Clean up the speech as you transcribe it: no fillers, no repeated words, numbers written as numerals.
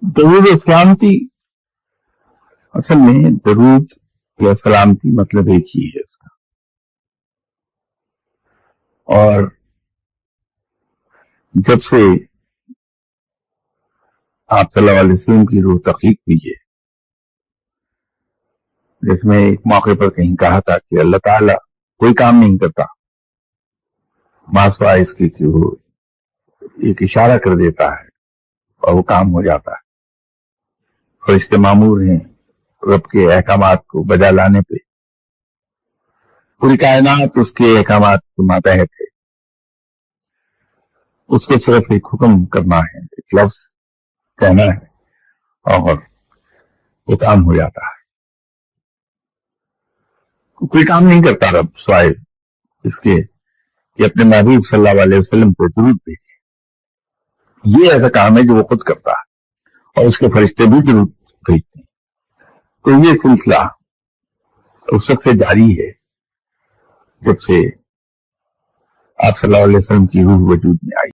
درود و سلامتی، اصل میں درود یا سلامتی مطلب ایک ہی ہے اس کا، اور جب سے آپ صلی اللہ علیہ وسلم کی روح تخلیق ہوئی ہے، جس میں ایک موقع پر کہیں کہا تھا کہ اللہ تعالیٰ کوئی کام نہیں کرتا ماسوائے اس کے کہ وہ ایک اشارہ کر دیتا ہے اور وہ کام ہو جاتا ہے۔ فرشتے مامور ہیں رب کے احکامات کو بجا لانے پہ، پوری کائنات اس کے احکامات کے ماتحت ہے، اس کو صرف ایک حکم کرنا ہے، ایک لفظ کہنا ہے اور وہ کام ہو جاتا ہے۔ کوئی کام نہیں کرتا رب سوائے اس کے کہ اپنے محبوب صلی اللہ علیہ وسلم کو درود بھیجے۔ یہ ایسا کام ہے جو وہ خود کرتا ہے اور اس کے فرشتے بھی درود بھیجتے ہیں۔ تو یہ سلسلہ اس وقت سے جاری ہے جب سے آپ صلی اللہ علیہ وسلم کی روح وجود میں آئی۔